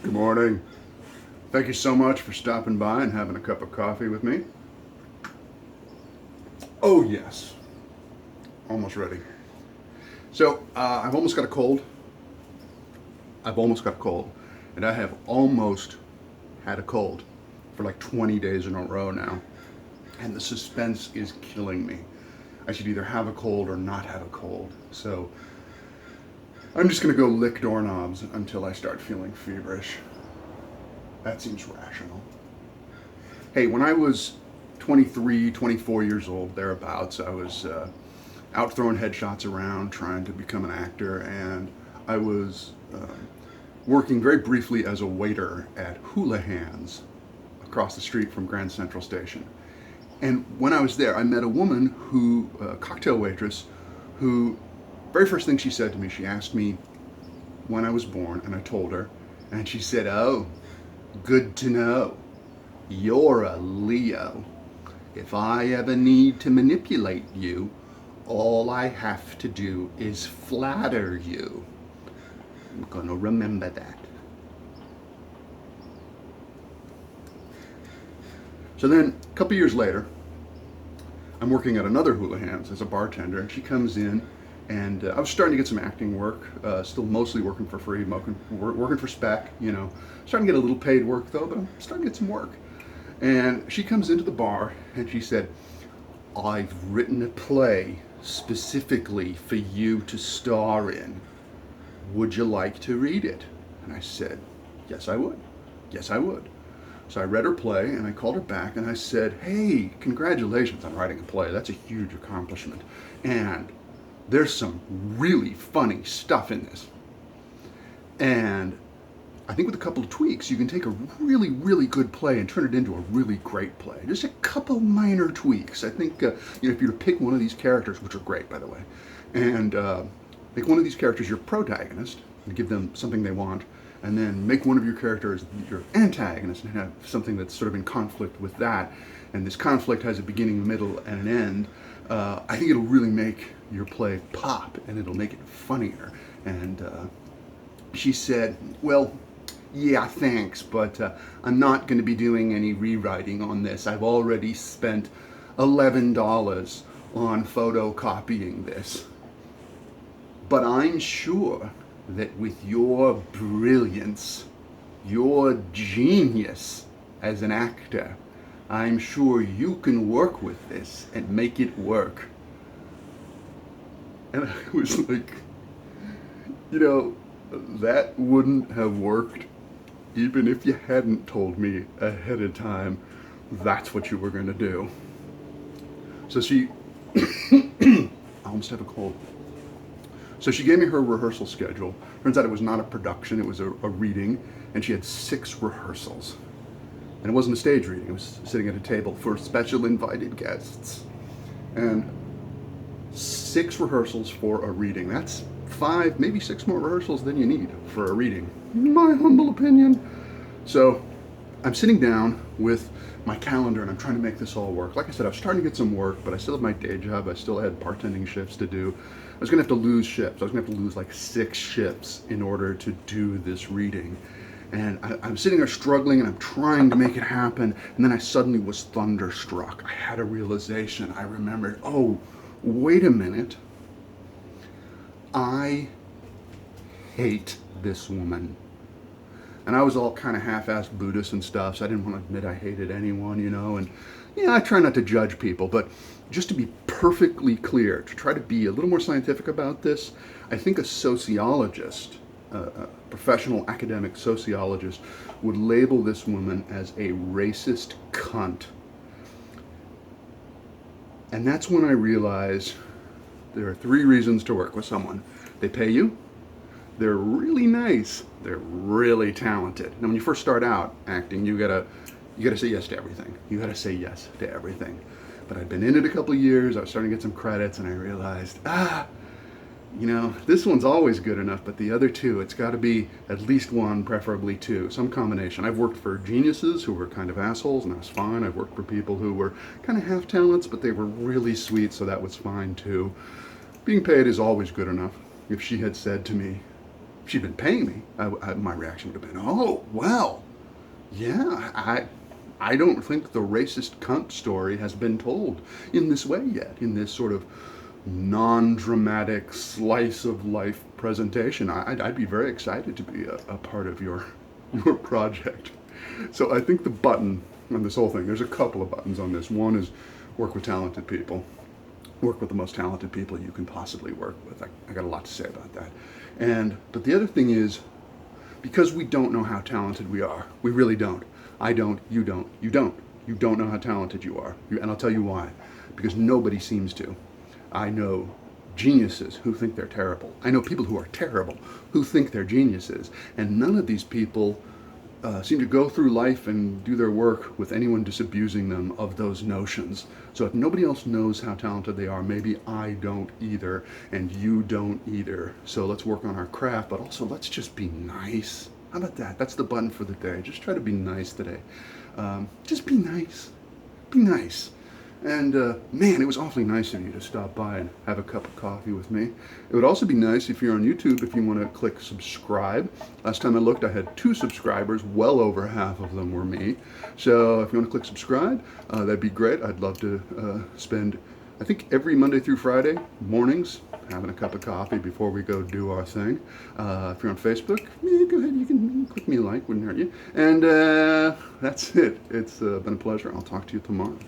Good morning. Thank you so much for stopping by and having a cup of coffee with me. Oh, yes. Almost ready. So, I've almost got a cold. I've almost got a cold. And I have almost had a cold for like 20 days in a row now. And the suspense is killing me. I should either have a cold or not have a cold. So, I'm just going to go lick doorknobs until I start feeling feverish. That seems rational. Hey, when I was 23, 24 years old, thereabouts, I was out throwing headshots around trying to become an actor, and I was working very briefly as a waiter at Hula Hands across the street from Grand Central Station. And when I was there, I met a woman who, a cocktail waitress, who, very first thing she said to me, she asked me when I was born, and I told her, and she said, "Oh, good to know. You're a Leo. If I ever need to manipulate you, all I have to do is flatter you." I'm gonna remember that. So then, a couple years later, I'm working at another Hula Hands as a bartender, and she comes in, and I was starting to get some acting work, still mostly working for free, working for spec, starting to get a little paid work though, but I'm starting to get some work. And she comes into the bar and she said, "I've written a play specifically for you to star in. Would you like to read it?" And I said, "Yes, I would. Yes, I would." So I read her play and I called her back and I said, "Hey, congratulations on writing a play. That's a huge accomplishment. And there's some really funny stuff in this. And I think with a couple of tweaks, you can take a really, really good play and turn it into a really great play. Just a couple minor tweaks. I think if you were to pick one of these characters, which are great, by the way, and make one of these characters your protagonist and give them something they want, and then make one of your characters your antagonist and have something that's sort of in conflict with that, and this conflict has a beginning, a middle, and an end, I think it'll really make your play pop, and it'll make it funnier." And she said, "Well, yeah, thanks, but I'm not going to be doing any rewriting on this. I've already spent $11 on photocopying this. But I'm sure that with your brilliance, your genius as an actor, I'm sure you can work with this and make it work." And I was like, that wouldn't have worked even if you hadn't told me ahead of time that's what you were going to do. So she, I almost have a cold. So she gave me her rehearsal schedule. Turns out it was not a production, it was a reading, and she had 6 rehearsals. And it wasn't a stage reading, it was sitting at a table for special invited guests. And 6 rehearsals for a reading. That's 5, maybe 6 more rehearsals than you need for a reading, in my humble opinion. So I'm sitting down with my calendar and I'm trying to make this all work. Like I said, I was starting to get some work, but I still have my day job. I still had bartending shifts to do. I was gonna have to lose shifts. I was gonna have to lose like 6 shifts in order to do this reading. And I'm sitting there struggling and I'm trying to make it happen. And then I suddenly was thunderstruck. I had a realization. I remembered, oh, wait a minute. I hate this woman. And I was all kind of half-assed Buddhist and stuff, so I didn't want to admit I hated anyone, And I try not to judge people, but just to be perfectly clear, to try to be a little more scientific about this, I think a sociologist, a professional academic sociologist, would label this woman as a racist cunt. And that's when I realized there are 3 reasons to work with someone. They pay you, they're really nice, they're really talented. Now when you first start out acting, you gotta say yes to everything. You gotta say yes to everything. But I'd been in it a couple of years, I was starting to get some credits, and I realized, this one's always good enough, but the other 2, it's gotta be at least 1, preferably 2, some combination. I've worked for geniuses who were kind of assholes, and that was fine. I've worked for people who were kind of half talents, but they were really sweet, so that was fine too. Being paid is always good enough. If she had said to me, if she'd been paying me, my reaction would have been, oh, well, yeah, I don't think the racist cunt story has been told in this way yet, in this sort of non-dramatic slice of life presentation. I'd be very excited to be a part of your project. So I think the button on this whole thing, there's a couple of buttons on this. One is work with talented people. Work with the most talented people you can possibly work with. I got a lot to say about that. But the other thing is, because we don't know how talented we are, we really don't. I don't, you don't, you don't. You don't know how talented you are. And I'll tell you why. Because nobody seems to. I know geniuses who think they're terrible. I know people who are terrible who think they're geniuses. And none of these people seem to go through life and do their work with anyone disabusing them of those notions. So if nobody else knows how talented they are, maybe I don't either, and you don't either. So let's work on our craft, but also let's just be nice. How about that? That's the button for the day. Just try to be nice today. Just be nice. Be nice. And man, it was awfully nice of you to stop by and have a cup of coffee with me. It would also be nice if you're on YouTube, if you want to click subscribe. Last time I looked, I had 2 subscribers. Well over half of them were me. So if you want to click subscribe, that'd be great. I'd love to spend, I think, every Monday through Friday mornings having a cup of coffee before we go do our thing. If you're on Facebook, go ahead, you can click me a like, wouldn't hurt you. And that's it. It's been a pleasure. I'll talk to you tomorrow.